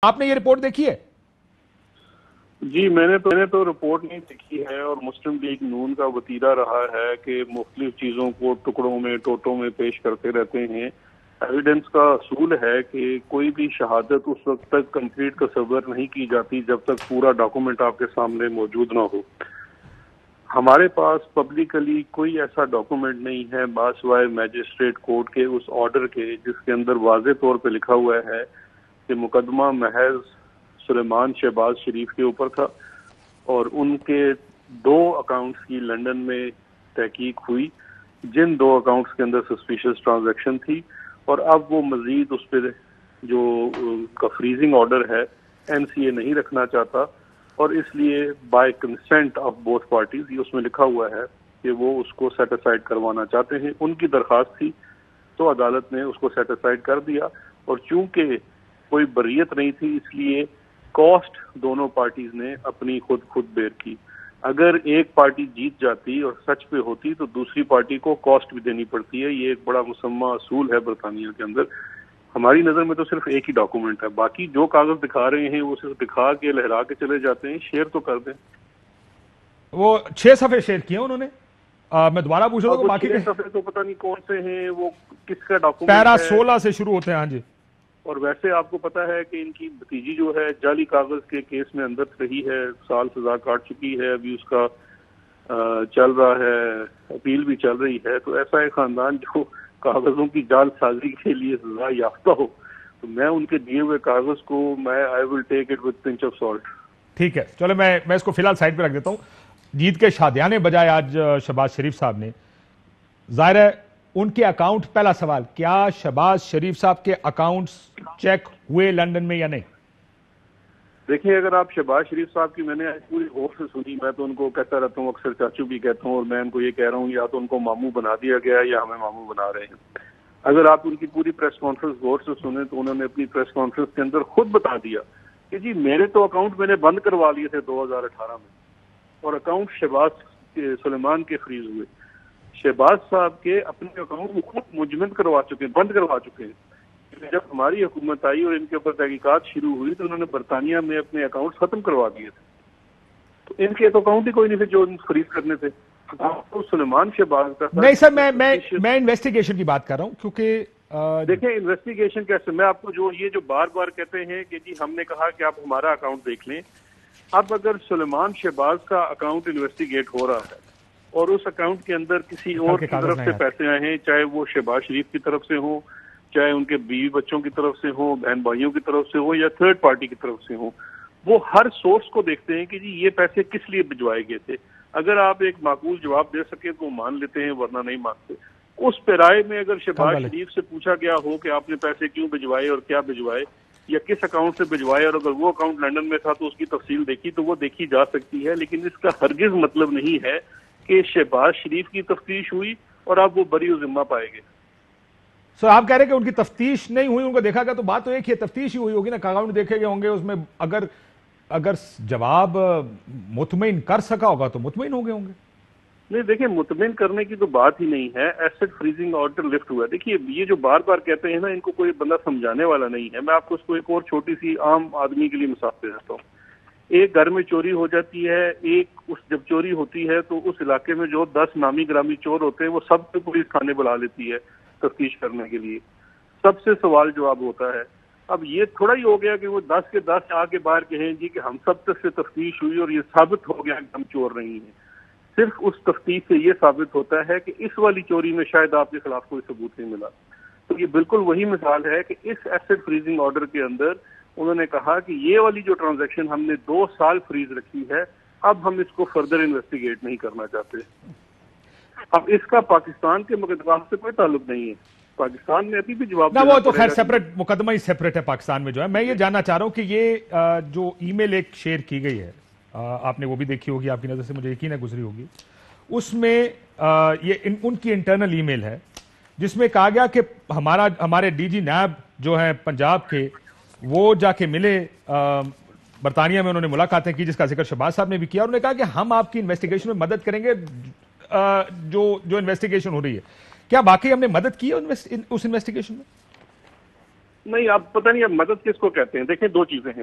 آپ نے یہ رپورٹ دیکھی ہے؟ جی میں نے تو رپورٹ نہیں دیکھی ہے، اور مسلم لیگ نون کا وتیرہ رہا ہے کہ مختلف چیزوں کو ٹکڑوں میں ٹوٹوں میں پیش کرتے رہتے ہیں۔ ایویڈنس کا اصول ہے کہ کوئی بھی شہادت اس وقت تک کمپلیٹ تصور نہیں کی جاتی جب تک پورا ڈاکومنٹ آپ کے سامنے موجود نہ ہو۔ ہمارے پاس پبلکلی کوئی ایسا ڈاکومنٹ نہیں ہے باسوائے میجسٹریٹ کورٹ کے اس آرڈر کے جس کے اندر واضح طور پہ لکھا ہوا ہے کہ مقدمہ محض سلیمان شہباز شریف کے اوپر تھا، اور ان کے 2 اکاؤنٹس کی لندن میں تحقیق ہوئی جن 2 اکاؤنٹس کے اندر سسپیشس ٹرانزیکشن تھی، اور اب وہ مزید اس پہ جو کا فریزنگ آرڈر ہے NCA نہیں رکھنا چاہتا، اور اس لیے by consent of both parties یہ اس میں لکھا ہوا ہے کہ وہ اس کو سیٹ اسائڈ کروانا چاہتے ہیں۔ ان کی درخواست تھی تو عدالت نے اس کو سیٹ اسائڈ کر دیا، اور چونکہ کوئی بریت نہیں تھی اس لیے کاسٹ دونوں پارٹیز نے اپنی خود بیئر کی۔ اگر ایک پارٹی جیت جاتی اور سچ پہ ہوتی تو دوسری پارٹی کو کاسٹ بھی دینی پڑتی ہے۔ یہ ایک بڑا مسمہ اصول ہے برطانیہ کے اندر۔ ہماری نظر میں تو صرف ایک ہی ڈاکومنٹ ہے، باقی جو کاغذ دکھا رہے ہیں وہ صرف دکھا کے لہرا کے چلے جاتے ہیں۔ شیئر تو کر دیں۔ وہ 6 صفحے شیئر کیے انہوں نے۔ میں دوبارہ پوچھ رہا ہوں کہ باقی 6 صفحے تو پتہ نہیں کون سے ہیں، وہ کس کا ڈاکومنٹ پیرا ہے؟ 16 سے شروع ہوتے ہیں۔ ہاں جی۔ اور ویسے آپ کو پتا ہے کہ ان کی بھتیجی جو ہے جعلی کاغذ کے کیس میں اندر رہی ہے، سال سزا کاٹ چکی ہے، ابھی اس کا چل رہا ہے، اپیل بھی چل رہی ہے۔ تو ایسا ایک خاندان جو کاغذوں کی جعل سازی کے لیے سزا یافتہ ہو، تو میں ان کے دیے ہوئے کاغذ کو I will take it with pinch of salt۔ ٹھیک ہے، چلو میں اس کو فی الحال سائڈ پہ رکھ دیتا ہوں۔ جیت کے شادیانے بجائے آج شہباز شریف صاحب نے، ظاہر ہے ان کے اکاؤنٹ، پہلا سوال، کیا شہباز شریف صاحب کے اکاؤنٹس چیک ہوئے لندن میں یا نہیں؟ دیکھیں، اگر آپ شہباز شریف صاحب کی، میں نے پوری غور سے سنی، میں تو ان کو کہتا رہتا ہوں، اکثر چاچو بھی کہتا ہوں، اور میں ان کو یہ کہہ رہا ہوں یا تو ان کو ماموں بنا دیا گیا یا ہمیں ماموں بنا رہے ہیں۔ اگر آپ ان کی پوری پریس کانفرنس غور سے سنیں تو انہوں نے اپنی پریس کانفرنس کے اندر خود بتا دیا کہ جی میرے تو اکاؤنٹ میں نے بند کروا لیے تھے 2018 میں، اور اکاؤنٹ شہباز سلیمان کے فریز ہوئے۔ شہباز صاحب کے اپنے اکاؤنٹ کو خود مجمد کروا چکے ہیں، بند کروا چکے ہیں۔ جب ہماری حکومت آئی اور ان کے اوپر تحقیقات شروع ہوئی تو انہوں نے برطانیہ میں اپنے اکاؤنٹ ختم کروا دیے تھے۔ تو ان کے تو اکاؤنٹ ہی کوئی نہیں تھے جو فریز کرنے تھے۔ تو سلیمان شہباز کا نہیں سر، میں انویسٹیگیشن کی بات کر رہا ہوں، کیونکہ دیکھیں انویسٹیگیشن کیسے، میں آپ کو جو بار بار کہتے ہیں کہ جی ہم نے کہا کہ آپ ہمارا اکاؤنٹ دیکھ لیں۔ اب اگر سلیمان شہباز کا اکاؤنٹ انویسٹیگیٹ ہو رہا ہے اور اس اکاؤنٹ کے اندر کسی اور کی طرف سے پیسے آئے ہیں، چاہے وہ شہباز شریف کی طرف سے ہوں، چاہے ان کے بیوی بچوں کی طرف سے ہوں، بہن بھائیوں کی طرف سے ہوں، یا تھرڈ پارٹی کی طرف سے ہوں، وہ ہر سورس کو دیکھتے ہیں کہ جی یہ پیسے کس لیے بھجوائے گئے تھے۔ اگر آپ ایک معقول جواب دے سکیں تو وہ مان لیتے ہیں، ورنہ نہیں مانتے۔ اس پیرائے میں اگر شہباز شریف سے پوچھا گیا ہو کہ آپ نے پیسے کیوں بھجوائے اور کیا بھجوائے یا کس اکاؤنٹ سے بھجوائے، اور اگر وہ اکاؤنٹ لندن میں تھا تو اس کی تفصیل دیکھی تو وہ دیکھی جا سکتی ہے، لیکن اس کا ہرگز مطلب نہیں ہے کہ شہباز شریف کی تفتیش ہوئی اور آپ وہ بری و ذمہ پائے گئے۔ سر آپ کہہ رہے ہیں کہ ان کی تفتیش نہیں ہوئی، ان کو دیکھا گیا، تو بات تو ایک ہی ہے، تفتیش ہی ہوئی ہوگی نا، اکاؤنٹ دیکھے گئے ہوں گے، اس میں اگر جواب مطمئن کر سکا ہوگا تو مطمئن ہو گئے ہوں گے۔ نہیں دیکھیں، مطمئن کرنے کی تو بات ہی نہیں ہے، ایسٹ فریزنگ آرڈر لفٹ ہوا ہے۔ دیکھیے یہ جو بار بار کہتے ہیں نا، ان کو کوئی بندہ سمجھانے والا نہیں ہے۔ میں آپ کو اس کو ایک اور چھوٹی سی عام آدمی کے لیے مثال دے دیتا ہوں۔ ایک گھر میں چوری ہو جاتی ہے، جب چوری ہوتی ہے تو اس علاقے میں جو 10 نامی گرامی چور ہوتے ہیں وہ سب کو پولیس تھانے بلا لیتی ہے تفتیش کرنے کے لیے، سب سے سوال جواب ہوتا ہے۔ اب یہ تھوڑا ہی ہو گیا کہ وہ 10 کے 10 آ کے باہر کہیں جی کہ ہم سب تک سے تفتیش ہوئی اور یہ ثابت ہو گیا کہ ہم چور نہیں ہیں۔ صرف اس تفتیش سے یہ ثابت ہوتا ہے کہ اس والی چوری میں شاید آپ کے خلاف کوئی ثبوت نہیں ملا۔ تو یہ بالکل وہی مثال ہے کہ اس ایسٹ فریزنگ آرڈر کے اندر انہوں نے کہا کہ یہ والی جو ٹرانزیکشن ہم نے 2 سال فریز رکھی ہے، اب ہم اس کو فردر انویسٹیگیٹ نہیں کرنا چاہتے۔ اب اس کا پاکستان کے مقدمات سے کوئی تعلق نہیں ہے، پاکستان میں ابھی بھی جواب نہ، وہ تو خیر سیپریٹ مقدمہ ہی سیپریٹ ہے پاکستان میں جو ہے۔ میں یہ جاننا چاہ رہا ہوں کہ یہ جو ای میل ایک شیئر کی گئی ہے، آپ نے وہ بھی دیکھی ہوگی، آپ کی نظر سے مجھے یقین ہے گزری ہوگی، اس میں یہ ان کی انٹرنل ای میل ہے جس میں کہا گیا کہ ہمارے ڈی جی نیب جو ہیں پنجاب کے، وہ جا کے ملے برطانیہ میں، انہوں نے ملاقاتیں کی جس کا ذکر شہباز صاحب نے بھی کیا، اور انہوں نے کہا کہ ہم آپ کی انویسٹیگیشن میں مدد کریں گے جو انویسٹیگیشن ہو رہی ہے۔ کیا باقی ہم نے مدد کی ہے اس انویسٹیگیشن میں؟ نہیں، اب پتہ نہیں اب مدد کس کو کہتے ہیں. دیکھیں دو چیزیں ہیں.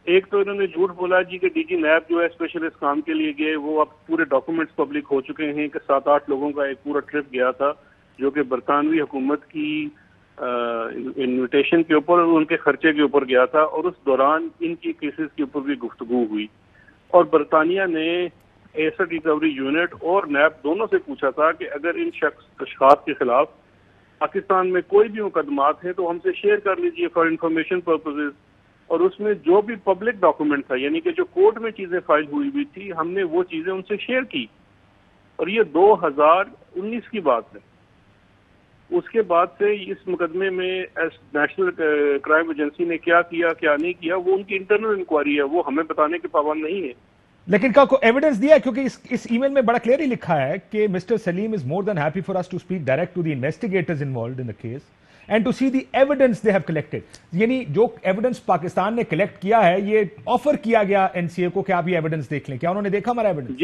ایک تو انہوں نے جھوٹ بولا جی کہ ڈی جی نیب جو ہے اسپیشل اس کام کے لیے گئے، وہ اب پورے ڈاکومنٹس پبلک ہو چکے ہیں کہ 7-8 لوگوں کا ایک پورا ٹرپ گیا تھا جو کہ برطانوی حکومت کی انویٹیشن کے اوپر اور ان کے خرچے کے اوپر گیا تھا، اور اس دوران ان کی کیسز کے اوپر بھی گفتگو ہوئی. اور برطانیہ نے ایسٹ ریکوری یونٹ اور نیب دونوں سے پوچھا تھا کہ اگر ان اشخاص کے خلاف پاکستان میں کوئی بھی مقدمات ہیں تو ہم سے شیئر کر لیجئے فار انفارمیشن پرپزز. اور اس میں جو بھی پبلک ڈاکومنٹ تھا، یعنی کہ جو کورٹ میں چیزیں فائل ہوئی تھی، ہم نے وہ چیزیں ان سے شیئر کی. اور یہ 2019 کی بات ہے. اس کے بعد سے اس مقدمے میں نیشنل کرائم ایجنسی نے کیا کیا کیا نہیں کیا وہ ان کی انٹرنل انکوائری ہے، وہ ہمیں بتانے کے پابند نہیں ہے. لیکن کا کوئی ایویڈنس دیا ہے؟ کیونکہ اس ای میل میں بڑا کلیئرلی لکھا ہے کہ mister Salim is more than happy for us to speak direct to the investigators involved in the case and to see the evidence they have collected. یعنی جو ایویڈنس پاکستان نے کلیکٹ کیا ہے یہ آفر کیا گیا این سی اے کو کہ آپ یہ ایویڈنس دیکھ لیں. کیا انہوں نے دیکھا ہمارا ایویڈنس؟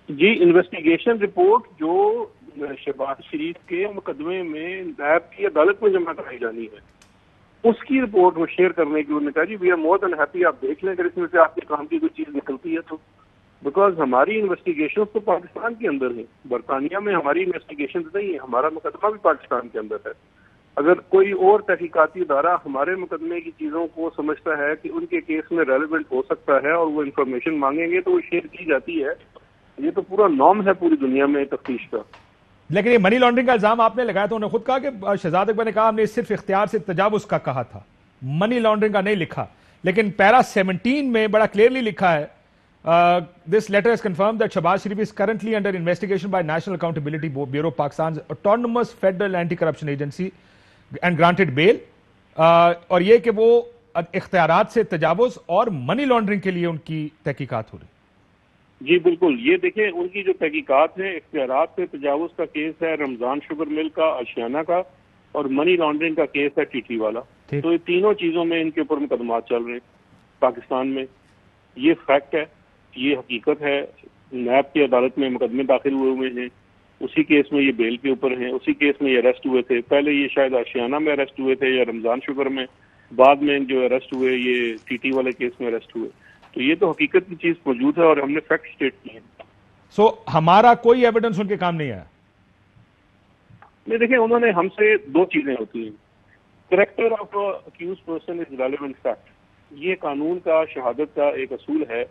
جی انویسٹیگیشن رپورٹ جو شہباز شریف کے مقدمے میں نیب کی عدالت میں جمع کرائی جانی ہے، اس کی رپورٹ وہ شیئر کرنے کی انہوں نے کہا جی we are more than happy, آپ دیکھ لیں اگر اس میں سے آپ کے کام کی کوئی چیز نکلتی ہے تو. بیکاز ہماری انویسٹیگیشن تو پاکستان کے اندر ہیں، برطانیہ میں ہماری انویسٹیگیشن نہیں ہے، ہمارا مقدمہ بھی پاکستان کے اندر ہے. اگر کوئی اور تحقیقاتی ادارہ ہمارے مقدمے کی چیزوں کو سمجھتا ہے کہ ان کے کیس میں ریلیونٹ ہو سکتا ہے اور وہ انفارمیشن مانگیں گے تو وہ شیئر کی جاتی ہے. یہ تو پورا نارم ہے پوری دنیا میں تفتیش کا. لیکن یہ منی لانڈرنگ کا الزام آپ نے لگایا تو انہوں نے خود کہا کہ شہزاد اکبر نے کہا ہم نے صرف اختیار سے تجاوز کا کہا تھا، منی لانڈرنگ کا نہیں لکھا. لیکن پیرا 17 میں بڑا کلیئرلی لکھا ہے this letter has confirmed that Shahbaz Sharif is currently under investigation by National Accountability Bureau, Pakistan's autonomous federal anti-corruption agency, and granted bail. اور یہ کہ وہ اختیارات سے تجاوز اور منی لانڈرنگ کے لیے ان کی تحقیقات ہو رہی. جی بالکل، یہ دیکھیں ان کی جو تحقیقات ہیں اختیارات سے تجاوز کا کیس ہے رمضان شوگر مل کا، آشیانہ کا، اور منی لانڈرنگ کا کیس ہے ٹی ٹی والا. تو یہ تینوں چیزوں میں ان کے اوپر مقدمات چل رہے ہیں پاکستان میں. یہ فیکٹ ہے، یہ حقیقت ہے. نیب کی عدالت میں مقدمے داخل ہوئے ہیں، اسی کیس میں یہ بیل کے اوپر ہیں، اسی کیس میں یہ اریسٹ ہوئے تھے. پہلے یہ شاید آشیانہ میں اریسٹ ہوئے تھے یا رمضان شوگر میں، بعد میں جو اریسٹ ہوئے یہ ٹی ٹی والے کیس میں اریسٹ ہوئے. تو یہ تو حقیقت کی چیز موجود ہے اور ہم نے فیکٹ اسٹیٹ کی ہے. سو ہمارا کوئی ایویڈنس ان کے کام نہیں آیا؟ نہیں، دیکھیں انہوں نے ہم سے دو چیزیں ہوتی ہیں. Character of accuse person is relevant fact. یہ قانون کا، شہادت کا ایک اصول ہے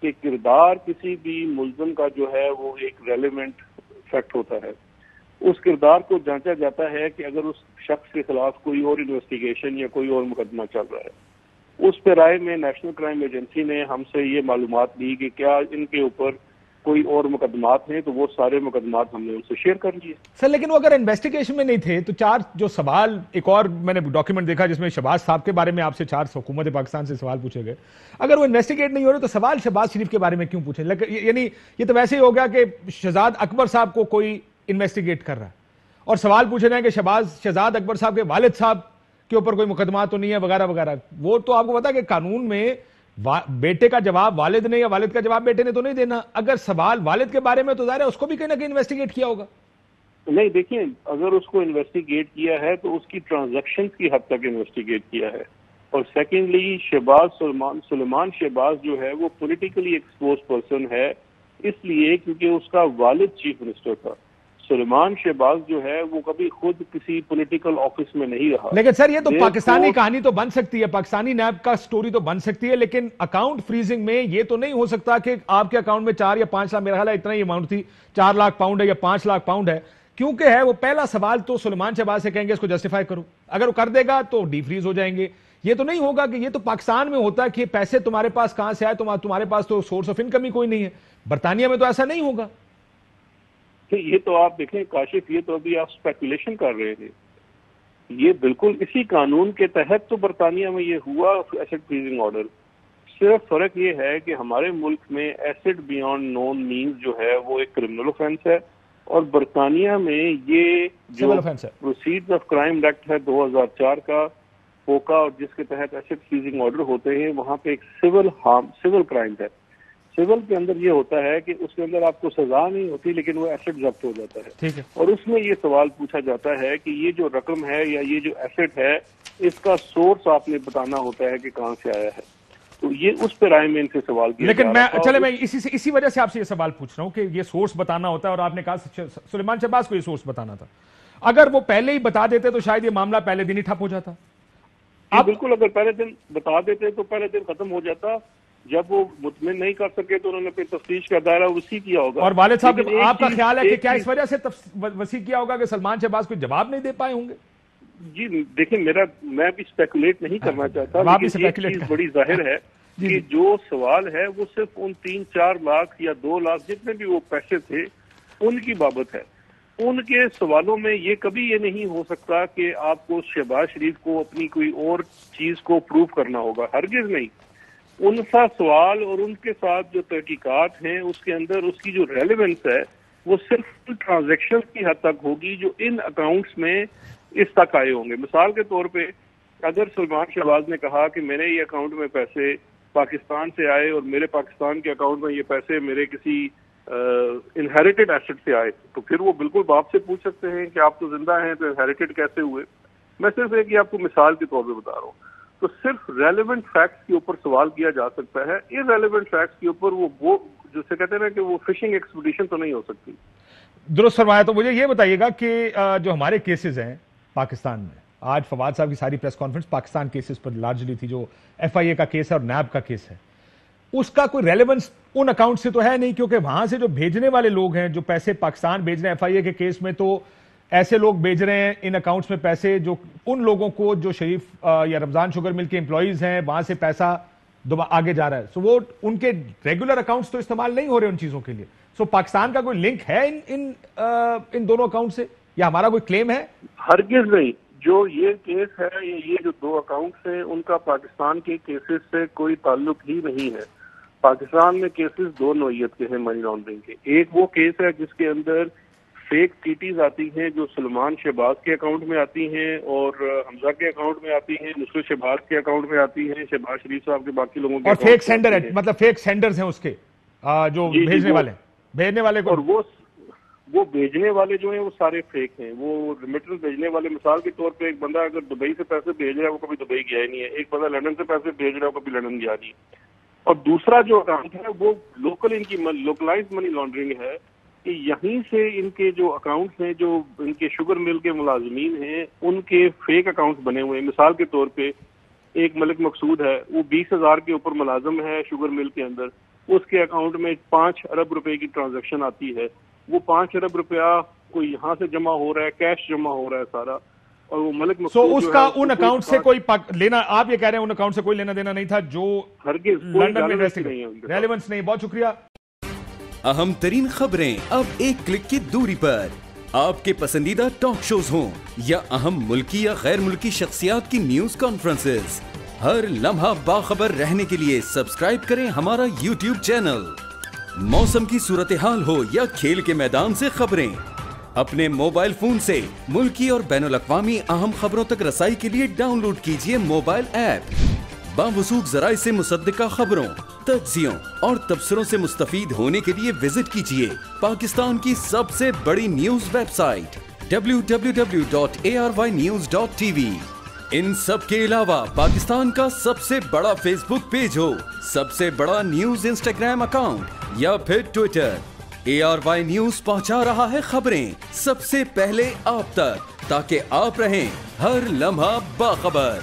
کہ کردار کسی بھی ملزم کا جو ہے وہ ایک ریلیونٹ فیکٹ ہوتا ہے. اس کردار کو جانچا جاتا ہے کہ اگر اس شخص کے خلاف کوئی اور انویسٹیگیشن یا کوئی اور مقدمہ چل رہا ہے. اس پیرائے میں نیشنل کرائم ایجنسی نے ہم سے یہ معلومات دی کہ کیا ان کے اوپر کوئی اور مقدمات ہیں، تو وہ سارے مقدمات ہم نے ان سے شیئر کر لیے. سر لیکن وہ اگر انویسٹیگیشن میں نہیں تھے تو 4 جو سوال، ایک اور میں نے ڈاکیومنٹ دیکھا جس میں شہباز صاحب کے بارے میں آپ سے 4 حکومت پاکستان سے سوال پوچھے گئے. اگر وہ انویسٹیگیٹ نہیں ہو رہے تو سوال شہباز شریف کے بارے میں کیوں پوچھیں؟ یعنی یہ تو ویسے ہی ہو گیا کہ شہزاد اکبر صاحب کو کوئی انویسٹیگیٹ کر رہا ہے اور سوال پوچھے رہے ہیں کہ شہزاد اکبر صاحب کے والد صاحب کے اوپر کوئی مقدمات تو نہیں ہے وغیرہ وغیرہ. وہ تو آپ کو پتا کہ قانون میں بیٹے کا جواب والد نے یا والد کا جواب بیٹے نے تو نہیں دینا. اگر سوال والد کے بارے میں تو ظاہر ہے اس کو بھی کہیں نہ کہیں انویسٹیگیٹ کیا ہوگا. نہیں دیکھیں، اگر اس کو انویسٹیگیٹ کیا ہے تو اس کی ٹرانزیکشن کی حد تک انویسٹیگیٹ کیا ہے. اور سیکنڈلی سلیمان شہباز جو ہے وہ پولیٹیکلی ایکسپوز پرسن ہے، اس لیے کیونکہ اس کا والد چیف منسٹر تھا. سلیمان شہباز جو ہے وہ کبھی خود کسی پولیٹیکل آفس میں نہیں رہا. لیکن سر یہ تو پاکستانی کہانی تو بن سکتی ہے، پاکستانی نیب کا سٹوری تو بن سکتی ہے، لیکن اکاؤنٹ فریزنگ میں یہ تو نہیں ہو سکتا کہ آپ کے اکاؤنٹ میں 4 یا 5 لاکھ، میرا خیال ہے اتنا ہی اماؤنٹ تھی، 4 لاکھ پاؤنڈ ہے یا 5 لاکھ پاؤنڈ ہے. کیونکہ ہے وہ پہلا سوال تو سلیمان شہباز سے کہیں گے اس کو جسٹیفائی کرو. اگر وہ کر دے گا تو ڈی فریز ہو جائیں گے. یہ تو نہیں ہوگا کہ یہ تو پاکستان میں ہوتا ہے کہ پیسے تمہارے پاس کہاں سے آئے، تمہارے پاس تو سورس آف انکم ہی کوئی نہیں ہے. برطانیہ میں تو ایسا نہیں ہوگا. یہ تو آپ دیکھیں کاشف، یہ تو ابھی آپ اسپیکولیشن کر رہے تھے. یہ بالکل اسی قانون کے تحت تو برطانیہ میں یہ ہوا ایسٹ فریزنگ آرڈر. صرف فرق یہ ہے کہ ہمارے ملک میں ایسٹ بیانڈ نون مینز جو ہے وہ ایک کرمنل اوفینس ہے، اور برطانیہ میں یہ جو پروسیڈز آف کرائم ایکٹ ہے 2004 کا پوکا، اور جس کے تحت ایسٹ فریزنگ آرڈر ہوتے ہیں، وہاں پہ ایک سول کرائم ہے. سول کے اندر یہ ہوتا ہے کہ اس کے اندر آپ کو سزا نہیں ہوتی لیکن وہ ایسٹ ضبط ہو جاتا ہے. اور اس میں یہ سوال پوچھا جاتا ہے کہ یہ جو رقم ہے یا یہ جو ایسٹ ہے اس کا سورس آپ نے بتانا ہوتا ہے کہ کہاں سے آیا ہے. تو یہ اس پیرائے میں ان سے سوال کیا. لیکن میں اسی وجہ سے آپ سے یہ سوال پوچھ رہا ہوں کہ یہ سورس بتانا ہوتا ہے، اور آپ نے کہا سلیمان شہباز کو یہ سورس بتانا تھا. اگر وہ پہلے ہی بتا دیتے تو شاید یہ معاملہ پہلے دن ہی ٹھپ ہو جاتا. بالکل، اگر پہلے دن بتا دیتے تو پہلے دن ختم ہو جاتا. جب وہ مطمئن نہیں کر سکے تو انہوں نے پھر تفتیش کا دائرہ وسیع کیا ہوگا. اور والد صاحب آپ کا خیال ہے کہ کیا اس وجہ سے وسیع کیا ہوگا کہ سلمان شہباز کوئی جواب نہیں دے پائے ہوں گے؟ جی دیکھیں، میں بھی اسپیکولیٹ نہیں کرنا چاہتا، لیکن ایک چیز بڑی ظاہر ہے کہ جو سوال ہے وہ صرف ان 3-4 لاکھ یا 2 لاکھ جتنے بھی وہ پیسے تھے ان کی بابت ہے. ان کے سوالوں میں یہ کبھی یہ نہیں ہو سکتا کہ آپ کو شہباز شریف کو اپنی کوئی اور چیز کو پروف کرنا ہوگا، ہرگز نہیں. ان کا سوال اور ان کے ساتھ جو تحقیقات ہیں اس کے اندر اس کی جو ریلیونس ہے وہ صرف ٹرانزیکشن کی حد تک ہوگی جو ان اکاؤنٹس میں اس تک آئے ہوں گے. مثال کے طور پہ اگر سلمان شہباز نے کہا کہ میرے یہ اکاؤنٹ میں پیسے پاکستان سے آئے اور میرے پاکستان کے اکاؤنٹ میں یہ پیسے میرے کسی انہیریٹڈ ایسٹ سے آئے، تو پھر وہ بالکل باپ سے پوچھ سکتے ہیں کہ آپ تو زندہ ہیں تو انہیریٹڈ کیسے ہوئے. میں صرف ایک آپ کو مثال کے طور پہ بتا رہا ہوں. تو صرف ریلیونٹ فیکٹس کے اوپر سوال کیا جا سکتا ہے، ان ریلیونٹ فیکٹس کے اوپر وہ جسے کہتے ہیں نا کہ وہ فشنگ ایکسپیڈیشن تو نہیں ہو سکتی. درست فرمایا. تو مجھے یہ بتائیے گا کہ جو ہمارے کیسز ہیں پاکستان میں، آج فواد صاحب کی ساری پریس کانفرنس پاکستان کیسز پر لارجلی تھی، جو ایف آئی اے کا کیس ہے اور نیب کا کیس ہے، اس کا کوئی ریلیونس ان اکاؤنٹ سے تو ہے نہیں، کیونکہ وہاں سے جو بھیجنے والے لوگ ہیں جو پیسے پاکستان بھیج رہے ہیں ایف آئی اے کے کیس میں، تو ایسے لوگ بھیج رہے ہیں ان اکاؤنٹس میں پیسے جو ان لوگوں کو جو شریف یا رمضان شوگر مل کے امپلائیز ہیں وہاں سے پیسہ آگے جا رہا ہے. سو وہ ان کے ریگولر اکاؤنٹس تو استعمال نہیں ہو رہے ان چیزوں کے لیے. سو پاکستان کا کوئی لنک ہے ان دونوں اکاؤنٹ سے، یا ہمارا کوئی کلیم ہے؟ ہرگز نہیں. جو یہ کیس ہے، یہ جو 2 اکاؤنٹس ہیں ان کا پاکستان کے کیسز سے کوئی تعلق ہی نہیں ہے. پاکستان میں کیسز 2 نوعیت کے ہیں منی لانڈرنگ کے. ایک وہ کیس ہے جس کے اندر فیک ٹیٹیز آتی ہیں جو سلمان شہباز کے اکاؤنٹ میں آتی ہیں اور حمزہ کے اکاؤنٹ میں آتی ہیں، نصرت شہباز کے اکاؤنٹ میں آتی ہیں، شہباز شریف صاحب کے باقی لوگوں کے. اور فیک سینڈر ہے، مطلب فیک سینڈرز ہیں اس کے جو بھیجنے والے کو. اور وہ بھیجنے والے جو ہیں وہ سارے فیک ہیں. وہ ریمیٹنس بھیجنے والے، مثال کے طور پہ ایک بندہ اگر دبئی سے پیسے بھیج رہا ہے وہ کبھی دبئی گیا ہی نہیں ہے. ایک بندہ لندن سے پیسے بھیج رہا ہے وہ کبھی لندن گیا نہیں. اور دوسرا جو اکاؤنٹ ہے وہ لوکل، ان کی لوکلائز منی لانڈرنگ ہے کہ یہیں سے ان کے جو اکاؤنٹس ہیں، جو ان کے شوگر مل کے ملازمین ہیں، ان کے فیک اکاؤنٹس بنے ہوئے ہیں. مثال کے طور پہ ایک ملک مقصود ہے، وہ 20,000 کے اوپر ملازم ہے شوگر مل کے اندر. اس کے اکاؤنٹ میں 5 ارب روپے کی ٹرانزیکشن آتی ہے. وہ 5 ارب روپیہ کوئی یہاں سے جمع ہو رہا ہے، کیش جمع ہو رہا ہے سارا. اور وہ ملک مقصود اس کا ان اکاؤنٹ سے کوئی لینا، آپ یہ کہہ رہے ہیں ان اکاؤنٹ سے کوئی لینا دینا نہیں تھا جو لندن میں ریلیونس نہیں. بہت شکریہ. اہم ترین خبریں اب ایک کلک کی دوری پر. آپ کے پسندیدہ ٹاک شوز ہوں یا اہم ملکی یا غیر ملکی شخصیات کی نیوز کانفرنسز، ہر لمحہ باخبر رہنے کے لیے سبسکرائب کریں ہمارا یوٹیوب چینل. موسم کی صورتحال ہو یا کھیل کے میدان سے خبریں، اپنے موبائل فون سے ملکی اور بین الاقوامی اہم خبروں تک رسائی کے لیے ڈاؤن لوڈ کیجیے موبائل ایپ. باوثوق ذرائع سے مصدقہ خبروں، تجزیوں اور تبصروں سے مستفید ہونے کے لیے وزٹ کیجیے پاکستان کی سب سے بڑی نیوز ویب سائٹ www.arYnews.tv. ان سب کے علاوہ پاکستان کا سب سے بڑا فیس بک پیج ہو، سب سے بڑا نیوز انسٹاگرام اکاؤنٹ یا پھر ٹویٹر، ARY نیوز پہنچا رہا ہے خبریں سب سے پہلے آپ تک، تاکہ آپ رہیں ہر لمحہ باخبر.